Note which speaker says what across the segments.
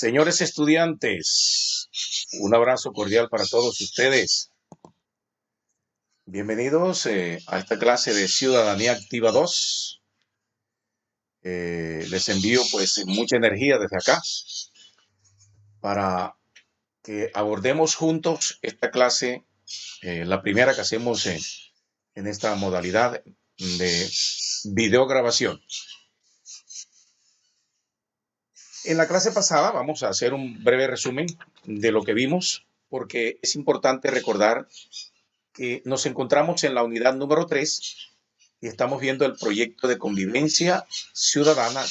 Speaker 1: Señores estudiantes, un abrazo cordial para todos ustedes. Bienvenidos a esta clase de Ciudadanía Activa 2. Les envío pues mucha energía desde acá para que abordemos juntos esta clase, la primera que hacemos en esta modalidad de videograbación. En la clase pasada vamos a hacer un breve resumen de lo que vimos, porque es importante recordar que nos encontramos en la unidad número 3 y estamos viendo el proyecto de convivencia ciudadana,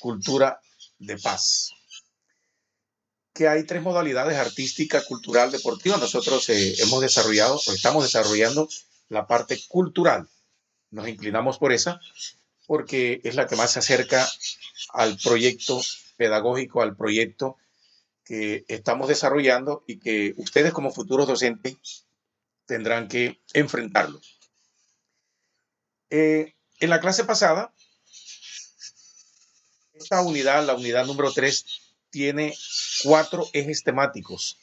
Speaker 1: cultura de paz. Que hay tres modalidades: artística, cultural, deportiva. Nosotros hemos desarrollado o estamos desarrollando la parte cultural. Nos inclinamos por esa porque es la que más se acerca al proyecto pedagógico, al proyecto que estamos desarrollando y que ustedes como futuros docentes tendrán que enfrentarlo. En la clase pasada, esta unidad, la unidad número 3, tiene 4 ejes temáticos: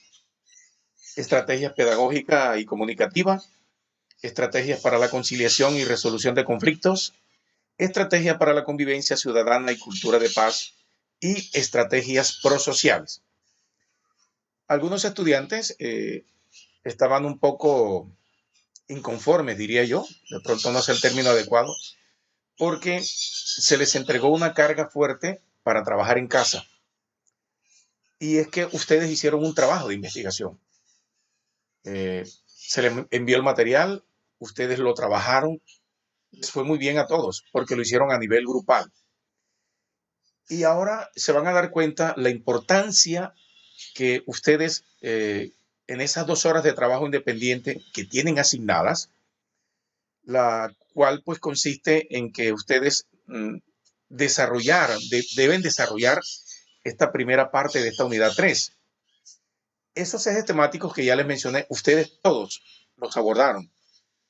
Speaker 1: estrategias pedagógica y comunicativa, estrategias para la conciliación y resolución de conflictos, estrategias para la convivencia ciudadana y cultura de paz y estrategias prosociales. Algunos estudiantes estaban un poco inconformes, diría yo, de pronto no es el término adecuado, porque se les entregó una carga fuerte para trabajar en casa. Y es que ustedes hicieron un trabajo de investigación. Se les envió el material, ustedes lo trabajaron, les fue muy bien a todos porque lo hicieron a nivel grupal. Y ahora se van a dar cuenta la importancia que ustedes en esas 2 horas de trabajo independiente que tienen asignadas, la cual pues consiste en que ustedes deben desarrollar esta primera parte de esta unidad 3. Esos ejes temáticos que ya les mencioné, ustedes todos los abordaron.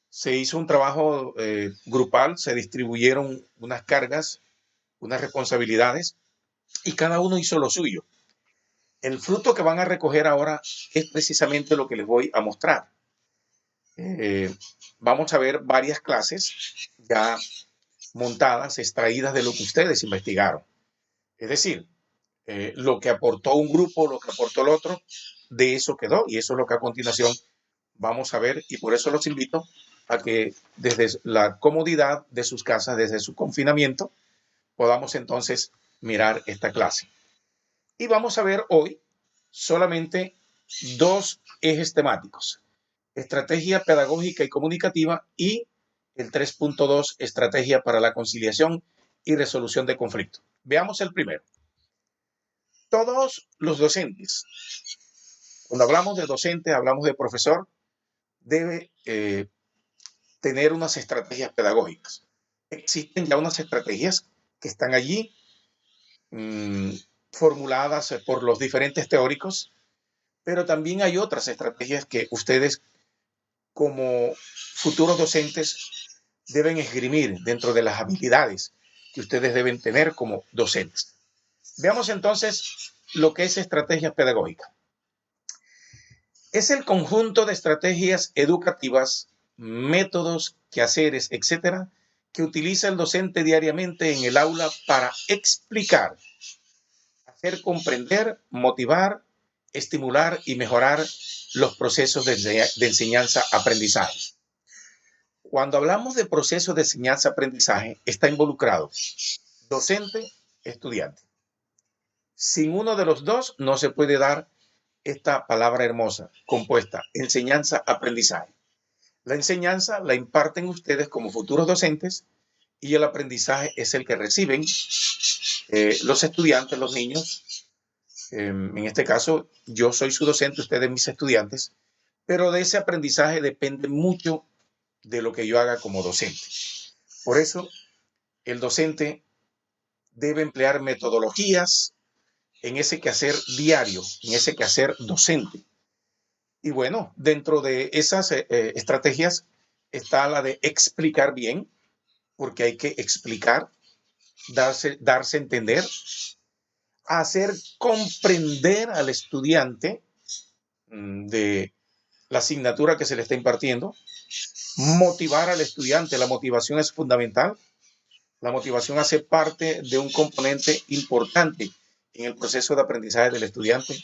Speaker 1: Se hizo un trabajo grupal, se distribuyeron unas cargas, unas responsabilidades y cada uno hizo lo suyo. El fruto que van a recoger ahora es precisamente lo que les voy a mostrar. Vamos a ver varias clases ya montadas, extraídas de lo que ustedes investigaron. Es decir, lo que aportó un grupo, lo que aportó el otro, de eso quedó, y eso es lo que a continuación vamos a ver, y por eso los invito a que desde la comodidad de sus casas, desde su confinamiento, podamos entonces mirar esta clase. Y vamos a ver hoy solamente 2 ejes temáticos: estrategia pedagógica y comunicativa, y el 3.2, estrategia para la conciliación y resolución de conflictos. Veamos el primero. Todos los docentes, cuando hablamos de docente, hablamos de profesor, debe tener unas estrategias pedagógicas. Existen ya unas estrategias que están allí formuladas por los diferentes teóricos, pero también hay otras estrategias que ustedes como futuros docentes deben esgrimir dentro de las habilidades que ustedes deben tener como docentes. Veamos entonces lo que es estrategia pedagógica. Es el conjunto de estrategias educativas, métodos, quehaceres, etcétera, que utiliza el docente diariamente en el aula para explicar, hacer comprender, motivar, estimular y mejorar los procesos de enseñanza-aprendizaje. Cuando hablamos de procesos de enseñanza-aprendizaje, está involucrado docente, estudiante. Sin uno de los dos no se puede dar esta palabra hermosa, compuesta: enseñanza-aprendizaje. La enseñanza la imparten ustedes como futuros docentes y el aprendizaje es el que reciben los estudiantes, los niños. En este caso, yo soy su docente, ustedes mis estudiantes, pero de ese aprendizaje depende mucho de lo que yo haga como docente. Por eso, el docente debe emplear metodologías en ese quehacer diario, en ese quehacer docente. Y bueno, dentro de esas estrategias está la de explicar bien, porque hay que explicar, darse a entender, hacer comprender al estudiante de la asignatura que se le está impartiendo, motivar al estudiante. La motivación es fundamental. La motivación hace parte de un componente importante en el proceso de aprendizaje del estudiante.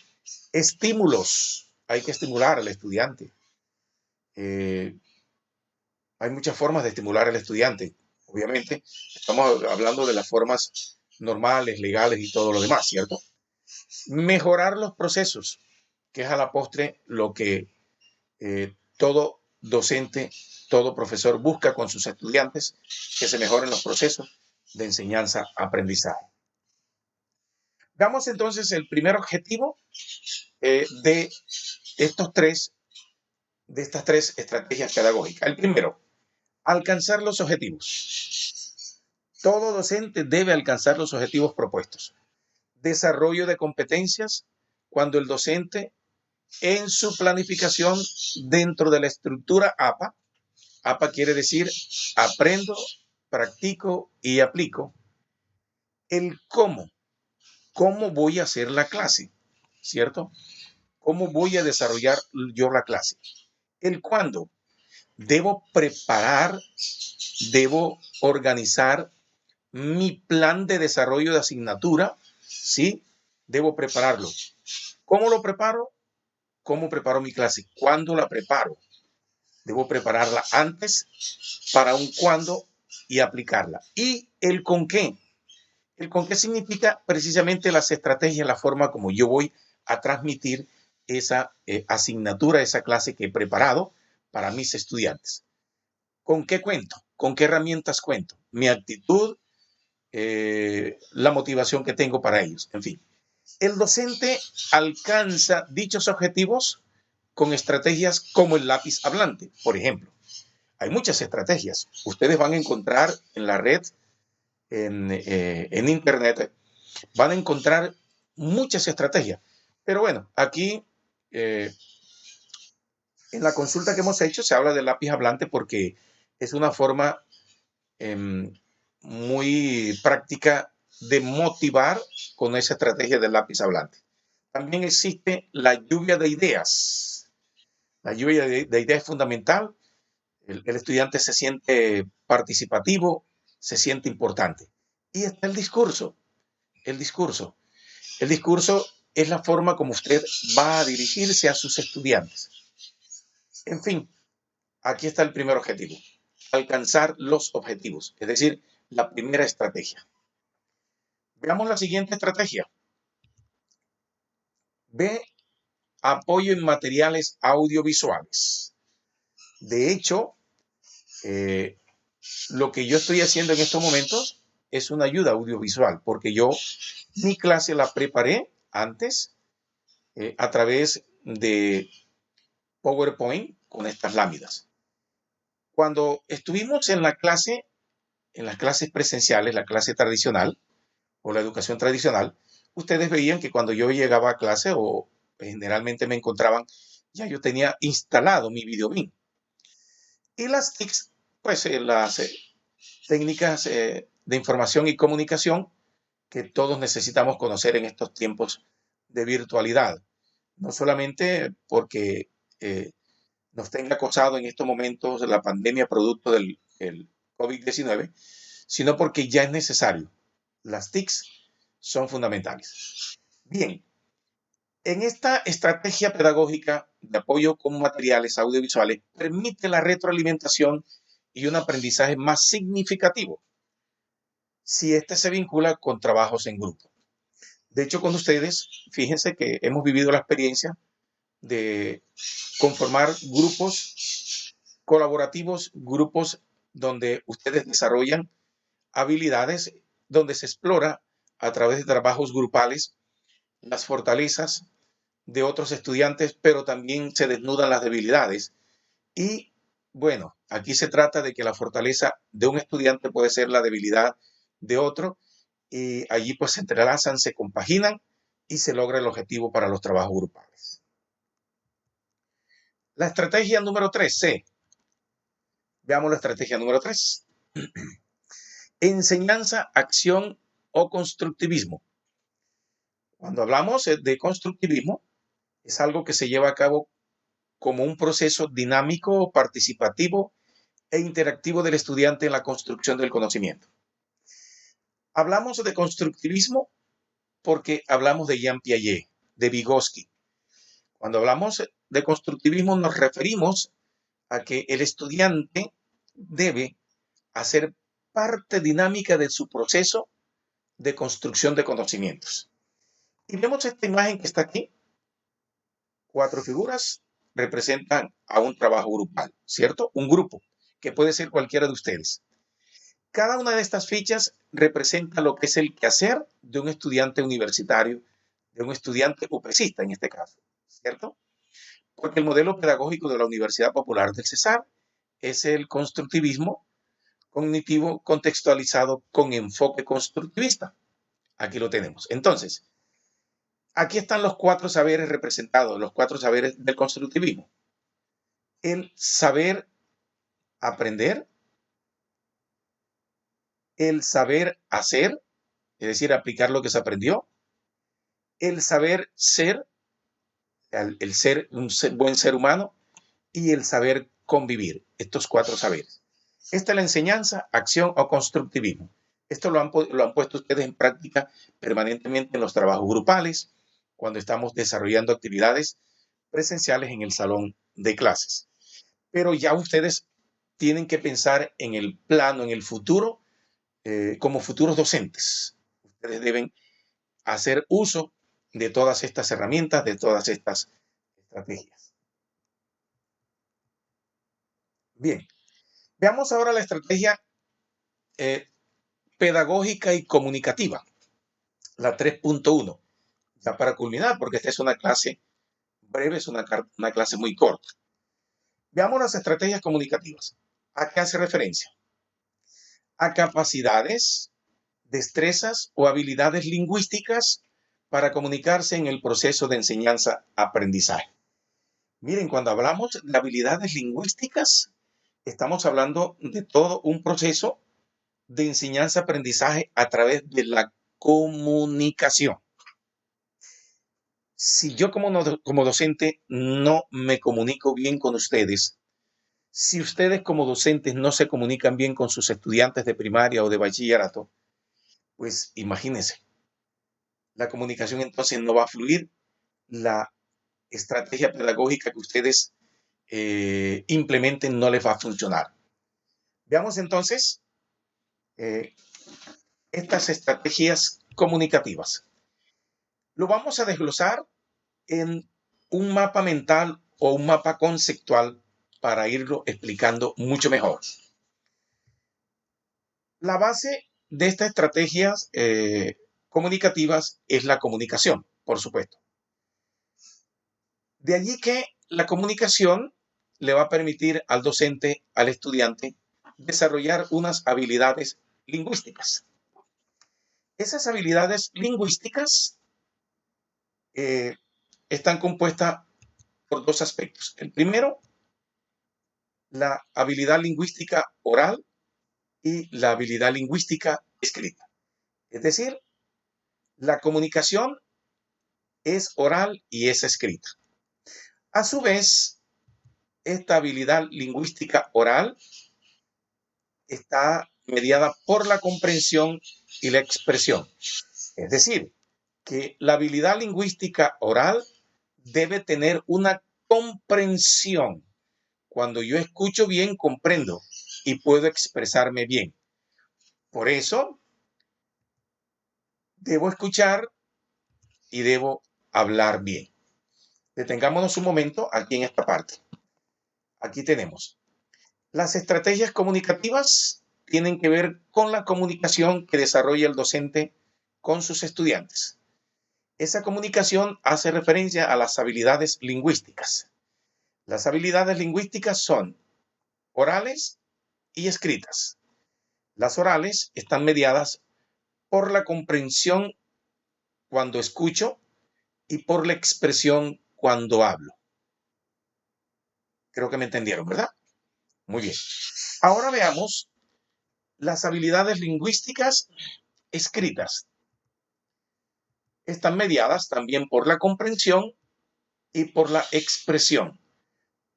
Speaker 1: Estímulos. Hay que estimular al estudiante. Hay muchas formas de estimular al estudiante. Obviamente, estamos hablando de las formas normales, legales y todo lo demás, ¿cierto? Mejorar los procesos, que es a la postre lo que todo docente, todo profesor busca con sus estudiantes, que se mejoren los procesos de enseñanza-aprendizaje. Veamos entonces el primer objetivo de estas tres estrategias pedagógicas. El primero, alcanzar los objetivos. Todo docente debe alcanzar los objetivos propuestos. Desarrollo de competencias cuando el docente en su planificación dentro de la estructura APA. APA quiere decir aprendo, practico y aplico. El cómo. ¿Cómo voy a hacer la clase? ¿Cierto? ¿Cómo voy a desarrollar yo la clase? El cuándo. Debo preparar, debo organizar mi plan de desarrollo de asignatura, ¿sí? Debo prepararlo. ¿Cómo lo preparo? ¿Cómo preparo mi clase? ¿Cuándo la preparo? Debo prepararla antes para un cuándo y aplicarla. ¿Y el con qué? El con qué significa precisamente las estrategias, la forma como yo voy a transmitir esa asignatura, esa clase que he preparado para mis estudiantes. ¿Con qué cuento? ¿Con qué herramientas cuento? Mi actitud, la motivación que tengo para ellos, en fin. El docente alcanza dichos objetivos con estrategias como el lápiz hablante, por ejemplo. Hay muchas estrategias. Ustedes van a encontrar en la red, en internet, van a encontrar muchas estrategias. Pero bueno, aquí en la consulta que hemos hecho se habla del lápiz hablante porque es una forma muy práctica de motivar con esa estrategia del lápiz hablante. También existe la lluvia de ideas. La lluvia de ideas es fundamental. El estudiante se siente participativo, se siente importante. Y está el discurso. El discurso. El discurso es la forma como usted va a dirigirse a sus estudiantes. En fin, aquí está el primer objetivo. Alcanzar los objetivos, es decir, la primera estrategia. Veamos la siguiente estrategia. B, apoyo en materiales audiovisuales. De hecho, lo que yo estoy haciendo en estos momentos es una ayuda audiovisual, porque yo mi clase la preparé antes a través de PowerPoint con estas láminas. Cuando estuvimos en la clase, en las clases presenciales, la clase tradicional o la educación tradicional, ustedes veían que cuando yo llegaba a clase o generalmente me encontraban, ya yo tenía instalado mi videobeam. Y las TICs, pues las técnicas de información y comunicación que todos necesitamos conocer en estos tiempos de virtualidad. No solamente porque nos tenga acosado en estos momentos la pandemia producto del COVID-19, sino porque ya es necesario. Las TICs son fundamentales. Bien, en esta estrategia pedagógica de apoyo con materiales audiovisuales permite la retroalimentación y un aprendizaje más significativo si este se vincula con trabajos en grupo. De hecho, con ustedes, fíjense que hemos vivido la experiencia de conformar grupos colaborativos, grupos donde ustedes desarrollan habilidades, donde se explora a través de trabajos grupales las fortalezas de otros estudiantes, pero también se desnudan las debilidades. Y bueno, aquí se trata de que la fortaleza de un estudiante puede ser la debilidad de otro y allí pues se entrelazan, se compaginan y se logra el objetivo para los trabajos grupales. La estrategia número 3, C. Veamos la estrategia número 3. Enseñanza, acción o constructivismo. Cuando hablamos de constructivismo, es algo que se lleva a cabo como un proceso dinámico, participativo e interactivo del estudiante en la construcción del conocimiento. Hablamos de constructivismo porque hablamos de Jean Piaget, de Vygotsky. Cuando hablamos de constructivismo nos referimos a que el estudiante debe hacer parte dinámica de su proceso de construcción de conocimientos. Y vemos esta imagen que está aquí. 4 figuras representan a un trabajo grupal, ¿cierto? Un grupo, que puede ser cualquiera de ustedes. Cada una de estas fichas representa lo que es el quehacer de un estudiante universitario, de un estudiante UPCista en este caso, ¿cierto? Porque el modelo pedagógico de la Universidad Popular del Cesar es el constructivismo cognitivo contextualizado con enfoque constructivista. Aquí lo tenemos. Entonces, aquí están los 4 saberes representados, los 4 saberes del constructivismo. El saber aprender, el saber hacer, es decir, aplicar lo que se aprendió, el saber ser, el ser un buen ser humano, y el saber convivir, estos 4 saberes. Esta es la enseñanza, acción o constructivismo. Esto lo han puesto ustedes en práctica permanentemente en los trabajos grupales, cuando estamos desarrollando actividades presenciales en el salón de clases. Pero ya ustedes tienen que pensar en el plano, en el futuro, como futuros docentes. Ustedes deben hacer uso de todas estas herramientas, de todas estas estrategias. Bien, veamos ahora la estrategia pedagógica y comunicativa, la 3.1, ya para culminar, porque esta es una clase breve, es una clase muy corta. Veamos las estrategias comunicativas. ¿A qué hace referencia? A capacidades, destrezas o habilidades lingüísticas para comunicarse en el proceso de enseñanza-aprendizaje. Miren, cuando hablamos de habilidades lingüísticas, estamos hablando de todo un proceso de enseñanza-aprendizaje a través de la comunicación. Si yo como docente no me comunico bien con ustedes, si ustedes como docentes no se comunican bien con sus estudiantes de primaria o de bachillerato, pues imagínense, la comunicación entonces no va a fluir, la estrategia pedagógica que ustedes implementen no les va a funcionar. Veamos entonces estas estrategias comunicativas. Lo vamos a desglosar en un mapa mental o un mapa conceptual para irlo explicando mucho mejor. La base de estas estrategias comunicativas es la comunicación, por supuesto. De allí que la comunicación le va a permitir al docente, al estudiante, desarrollar unas habilidades lingüísticas. Esas habilidades lingüísticas están compuestas por 2 aspectos. El primero, la habilidad lingüística oral y la habilidad lingüística escrita. Es decir, la comunicación es oral y es escrita. A su vez, esta habilidad lingüística oral está mediada por la comprensión y la expresión. Es decir, que la habilidad lingüística oral debe tener una comprensión. Cuando yo escucho bien, comprendo y puedo expresarme bien. Por eso, debo escuchar y debo hablar bien. Detengámonos un momento aquí en esta parte. Aquí tenemos. Las estrategias comunicativas tienen que ver con la comunicación que desarrolla el docente con sus estudiantes. Esa comunicación hace referencia a las habilidades lingüísticas. Las habilidades lingüísticas son orales y escritas. Las orales están mediadas por la comprensión cuando escucho y por la expresión cuando hablo. Creo que me entendieron, ¿verdad? Muy bien. Ahora veamos las habilidades lingüísticas escritas. Están mediadas también por la comprensión y por la expresión.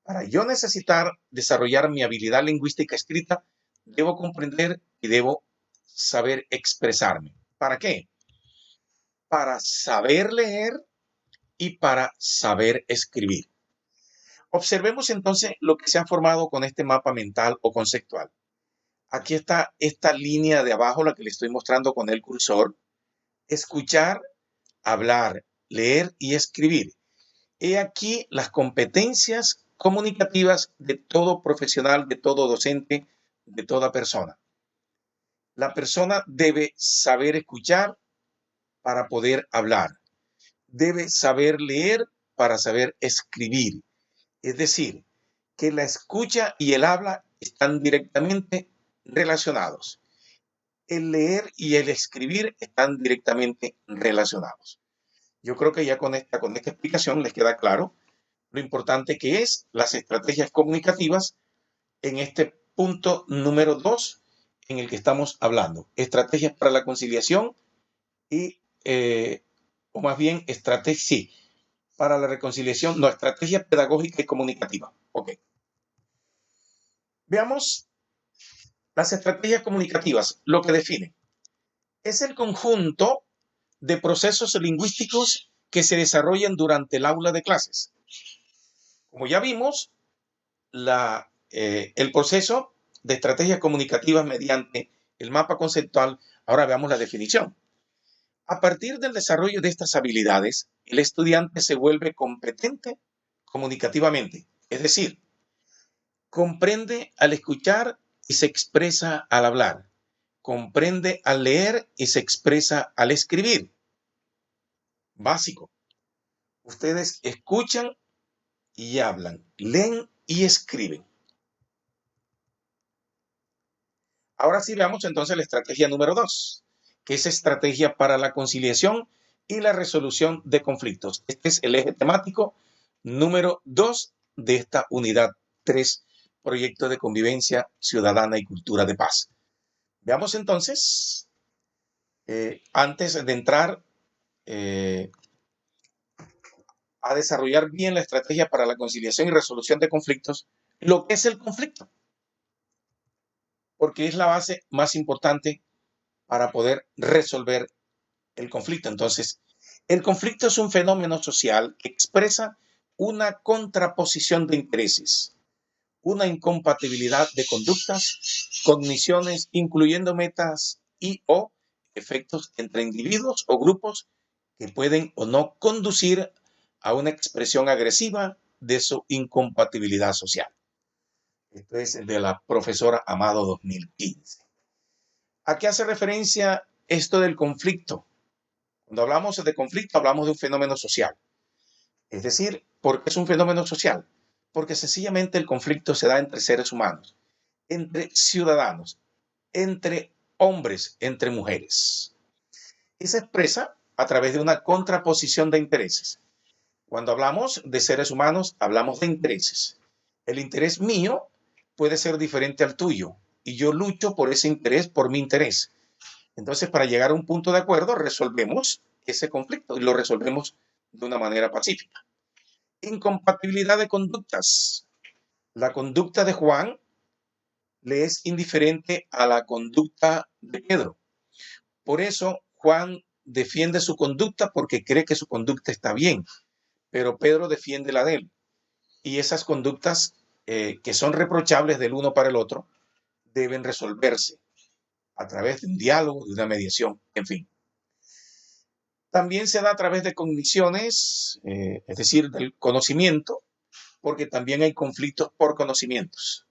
Speaker 1: Para yo necesitar desarrollar mi habilidad lingüística escrita, debo comprender y debo saber expresarme. ¿Para qué? Para saber leer y para saber escribir. Observemos entonces lo que se ha formado con este mapa mental o conceptual. Aquí está esta línea de abajo, la que le estoy mostrando con el cursor. Escuchar, hablar, leer y escribir. He aquí las competencias comunicativas de todo profesional, de todo docente, de toda persona. La persona debe saber escuchar para poder hablar. Debe saber leer para saber escribir. Es decir, que la escucha y el habla están directamente relacionados. El leer y el escribir están directamente relacionados. Yo creo que ya con esta explicación les queda claro lo importante que es las estrategias comunicativas en este punto número 2 en el que estamos hablando. Estrategias para la conciliación y, o más bien, sí, para la reconciliación, no, estrategia pedagógica y comunicativa. Ok. Veamos las estrategias comunicativas, lo que definen. Es el conjunto de procesos lingüísticos que se desarrollan durante el aula de clases. Como ya vimos, el proceso de estrategias comunicativas mediante el mapa conceptual, ahora veamos la definición. A partir del desarrollo de estas habilidades, el estudiante se vuelve competente comunicativamente, es decir, comprende al escuchar y se expresa al hablar, comprende al leer y se expresa al escribir. Básico. Ustedes escuchan y hablan, leen y escriben. Ahora sí veamos entonces la estrategia número 2, que es estrategia para la conciliación y la resolución de conflictos. Este es el eje temático número 2 de esta unidad 3, proyecto de convivencia ciudadana y cultura de paz. Veamos entonces, antes de entrar a desarrollar bien la estrategia para la conciliación y resolución de conflictos, lo que es el conflicto, porque es la base más importante para poder resolver el conflicto. Entonces, el conflicto es un fenómeno social que expresa una contraposición de intereses, una incompatibilidad de conductas, cogniciones, incluyendo metas y o efectos entre individuos o grupos que pueden o no conducir a una expresión agresiva de su incompatibilidad social. Esto es de la profesora Amado 2015. ¿A qué hace referencia esto del conflicto? Cuando hablamos de conflicto, hablamos de un fenómeno social. Es decir, ¿por qué es un fenómeno social? Porque sencillamente el conflicto se da entre seres humanos, entre ciudadanos, entre hombres, entre mujeres. Y se expresa a través de una contraposición de intereses. Cuando hablamos de seres humanos, hablamos de intereses. El interés mío puede ser diferente al tuyo y yo lucho por ese interés, por mi interés. Entonces, para llegar a un punto de acuerdo, resolvemos ese conflicto y lo resolvemos de una manera pacífica. Incompatibilidad de conductas. La conducta de Juan le es indiferente a la conducta de Pedro. Por eso, Juan defiende su conducta porque cree que su conducta está bien, pero Pedro defiende la de él. Y esas conductas que son reprochables del uno para el otro deben resolverse a través de un diálogo, de una mediación, en fin. También se da a través de cogniciones, es decir, del conocimiento, porque también hay conflictos por conocimientos,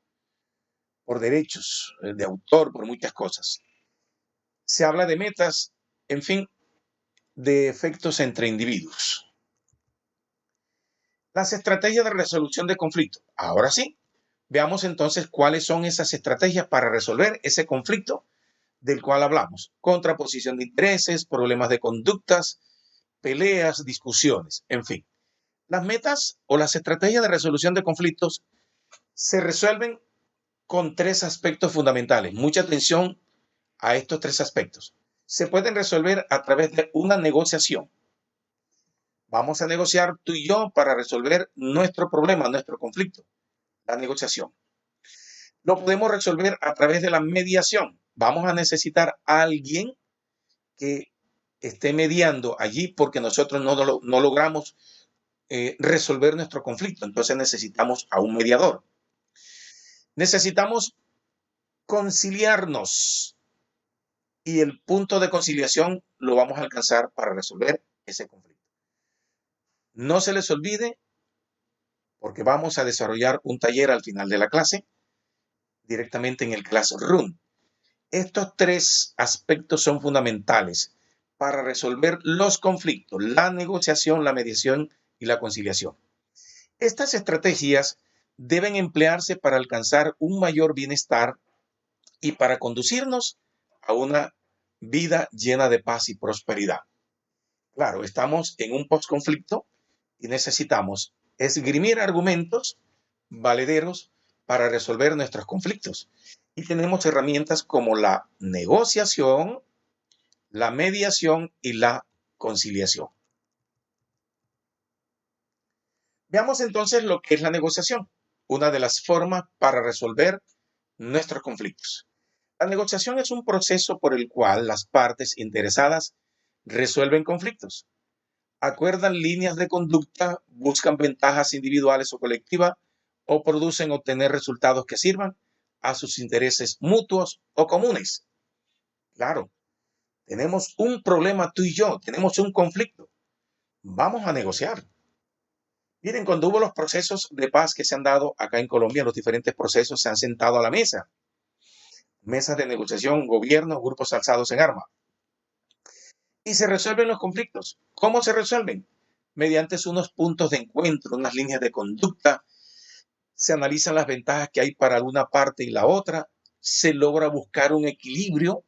Speaker 1: por derechos de autor, por muchas cosas. Se habla de metas, en fin, de efectos entre individuos. Las estrategias de resolución de conflictos. Ahora sí, veamos entonces cuáles son esas estrategias para resolver ese conflicto del cual hablamos. Contraposición de intereses, problemas de conductas, peleas, discusiones, en fin. Las metas o las estrategias de resolución de conflictos se resuelven con tres aspectos fundamentales. Mucha atención a estos tres aspectos. Se pueden resolver a través de una negociación. Vamos a negociar tú y yo para resolver nuestro problema, nuestro conflicto, la negociación. Lo podemos resolver a través de la mediación. Vamos a necesitar a alguien que esté mediando allí porque nosotros no logramos resolver nuestro conflicto. Entonces necesitamos a un mediador. Necesitamos conciliarnos y el punto de conciliación lo vamos a alcanzar para resolver ese conflicto. No se les olvide, porque vamos a desarrollar un taller al final de la clase, directamente en el Classroom. Estos tres aspectos son fundamentales para resolver los conflictos: la negociación, la mediación y la conciliación. Estas estrategias deben emplearse para alcanzar un mayor bienestar y para conducirnos a una vida llena de paz y prosperidad. Claro, estamos en un postconflicto y necesitamos esgrimir argumentos valederos para resolver nuestros conflictos. Y tenemos herramientas como la negociación, la mediación y la conciliación. Veamos entonces lo que es la negociación, una de las formas para resolver nuestros conflictos. La negociación es un proceso por el cual las partes interesadas resuelven conflictos, acuerdan líneas de conducta, buscan ventajas individuales o colectivas o producen obtener resultados que sirvan a sus intereses mutuos o comunes. Claro, tenemos un problema tú y yo, tenemos un conflicto. Vamos a negociar. Miren, cuando hubo los procesos de paz que se han dado acá en Colombia, los diferentes procesos se han sentado a la mesa. Mesas de negociación, gobiernos, grupos alzados en armas. Y se resuelven los conflictos. ¿Cómo se resuelven? Mediante unos puntos de encuentro, unas líneas de conducta. Se analizan las ventajas que hay para una parte y la otra. Se logra buscar un equilibrio,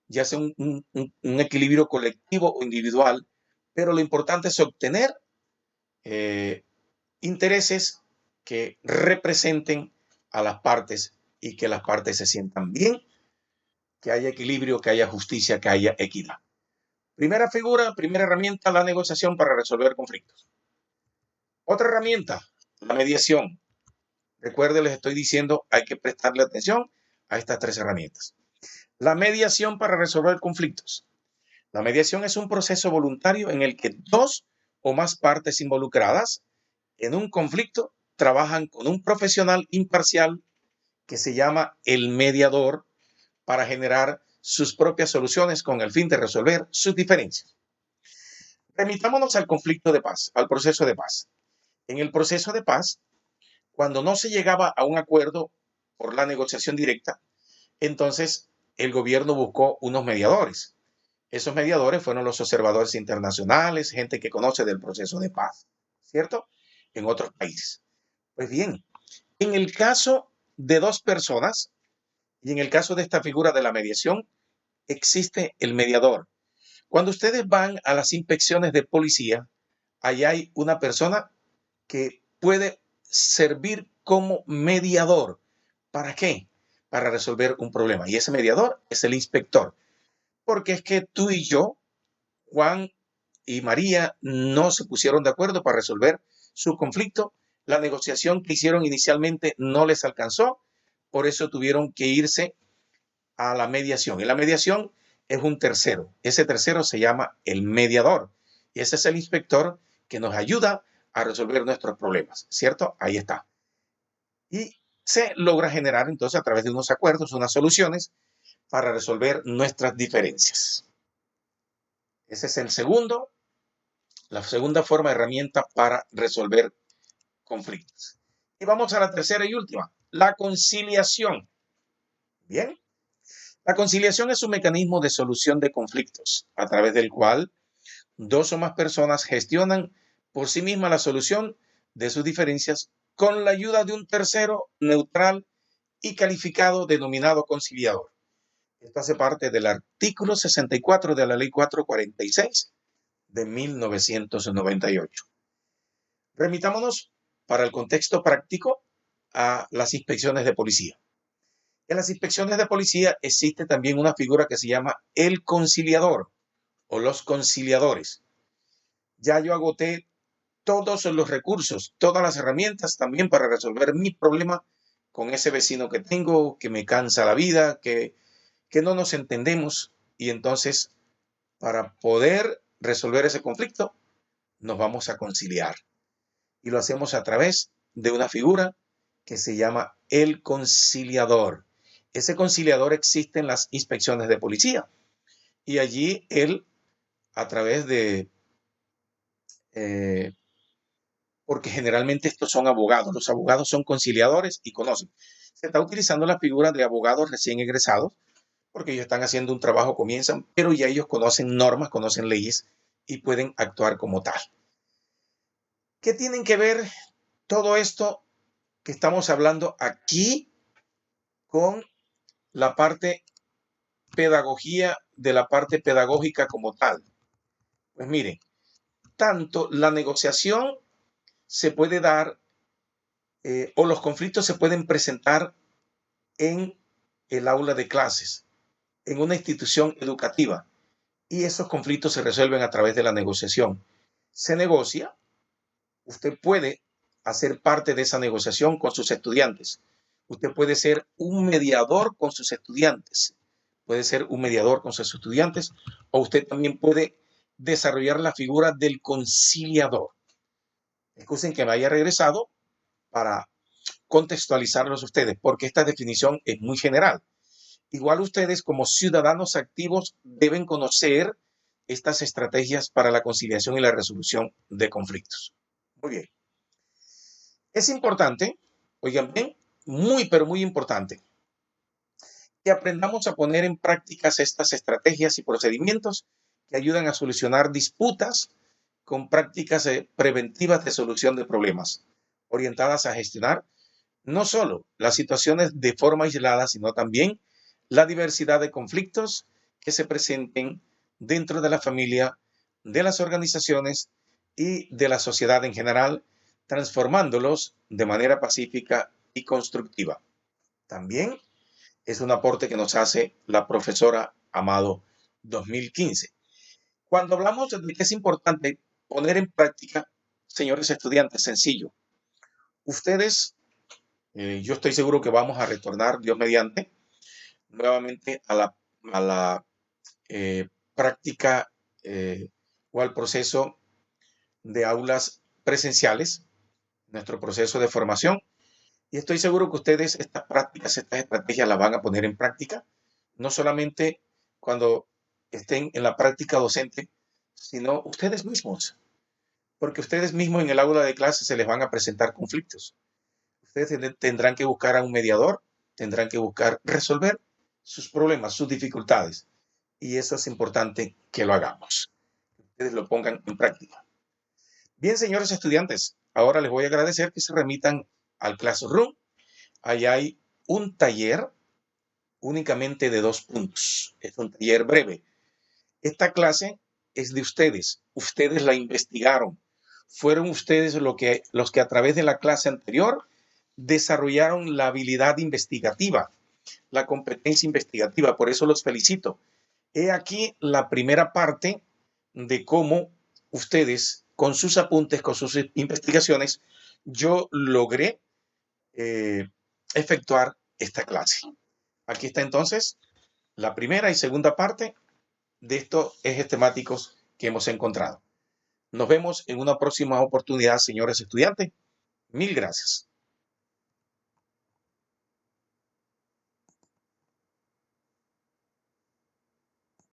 Speaker 1: ya sea un equilibrio colectivo o individual. Pero lo importante es obtener intereses que representen a las partes y que las partes se sientan bien, que haya equilibrio, que haya justicia, que haya equidad. Primera figura, primera herramienta, la negociación para resolver conflictos. Otra herramienta, la mediación. Recuerden, les estoy diciendo, hay que prestarle atención a estas tres herramientas. La mediación para resolver conflictos. La mediación es un proceso voluntario en el que dos o más partes involucradas en un conflicto trabajan con un profesional imparcial que se llama el mediador para generar sus propias soluciones con el fin de resolver sus diferencias. Remitámonos al conflicto de paz, al proceso de paz. En el proceso de paz, cuando no se llegaba a un acuerdo por la negociación directa, entonces el gobierno buscó unos mediadores. Esos mediadores fueron los observadores internacionales, gente que conoce del proceso de paz, ¿cierto? En otros países. Pues bien, en el caso de dos personas y en el caso de esta figura de la mediación, existe el mediador. Cuando ustedes van a las inspecciones de policía, allá hay una persona que puede servir como mediador. ¿Para qué? Para resolver un problema. Y ese mediador es el inspector. Porque es que tú y yo, Juan y María, no se pusieron de acuerdo para resolver su conflicto. La negociación que hicieron inicialmente no les alcanzó. Por eso tuvieron que irse a la mediación. Y la mediación es un tercero. Ese tercero se llama el mediador. Y ese es el inspector que nos ayuda a resolver nuestros problemas, ¿cierto? Ahí está. Y se logra generar entonces a través de unos acuerdos, unas soluciones para resolver nuestras diferencias. Ese es la segunda forma de herramienta para resolver conflictos. Y vamos a la tercera y última, la conciliación. Bien, la conciliación es un mecanismo de solución de conflictos a través del cual dos o más personas gestionan por sí mismas la solución de sus diferencias con la ayuda de un tercero neutral y calificado denominado conciliador. Esto hace parte del artículo 64 de la Ley 446 de 1998. Remitámonos para el contexto práctico a las inspecciones de policía. En las inspecciones de policía existe también una figura que se llama el conciliador o los conciliadores. Ya yo agoté todos los recursos, todas las herramientas también para resolver mi problema con ese vecino que tengo, que me cansa la vida, que no nos entendemos. Y entonces, para poder resolver ese conflicto, nos vamos a conciliar. Y lo hacemos a través de una figura que se llama el conciliador. Ese conciliador existe en las inspecciones de policía. Y allí él, a través de porque generalmente estos son abogados. Los abogados son conciliadores y conocen. Se está utilizando la figura de abogados recién egresados porque ellos están haciendo un trabajo, comienzan, pero ya ellos conocen normas, conocen leyes y pueden actuar como tal. ¿Qué tienen que ver todo esto que estamos hablando aquí con la parte pedagogía de la parte pedagógica como tal? Pues miren, tanto la negociación se puede dar o los conflictos se pueden presentar en el aula de clases, en una institución educativa, y esos conflictos se resuelven a través de la negociación. Se negocia, usted puede hacer parte de esa negociación con sus estudiantes. Usted puede ser un mediador con sus estudiantes. Puede ser un mediador con sus estudiantes o usted también puede desarrollar la figura del conciliador. Excusen que me haya regresado para contextualizarlos ustedes, porque esta definición es muy general. Igual ustedes como ciudadanos activos deben conocer estas estrategias para la conciliación y la resolución de conflictos. Muy bien. Es importante, oigan bien, muy pero muy importante, que aprendamos a poner en prácticas estas estrategias y procedimientos que ayudan a solucionar disputas con prácticas preventivas de solución de problemas, orientadas a gestionar no solo las situaciones de forma aislada, sino también la diversidad de conflictos que se presenten dentro de la familia, de las organizaciones y de la sociedad en general, transformándolos de manera pacífica y constructiva. También es un aporte que nos hace la profesora Amado 2015. Cuando hablamos de que es importante poner en práctica, señores estudiantes, sencillo. Ustedes, yo estoy seguro que vamos a retornar, Dios mediante, nuevamente a la práctica o al proceso de aulas presenciales, nuestro proceso de formación. Y estoy seguro que ustedes estas prácticas, estas estrategias las van a poner en práctica, no solamente cuando estén en la práctica docente, sino ustedes mismos, porque ustedes mismos en el aula de clase se les van a presentar conflictos. Ustedes tendrán que buscar a un mediador, tendrán que buscar resolver sus problemas, sus dificultades. Y eso es importante que lo hagamos, que ustedes lo pongan en práctica. Bien, señores estudiantes, ahora les voy a agradecer que se remitan al Classroom. Ahí hay un taller únicamente de 2 puntos. Es un taller breve. Esta clase es de ustedes. Ustedes la investigaron. Fueron ustedes los que a través de la clase anterior desarrollaron la habilidad investigativa, la competencia investigativa. Por eso los felicito. He aquí la primera parte de cómo ustedes, con sus apuntes, con sus investigaciones, yo logré efectuar esta clase. Aquí está entonces la primera y segunda parte de estos ejes temáticos que hemos encontrado. Nos vemos en una próxima oportunidad, señores estudiantes. Mil gracias.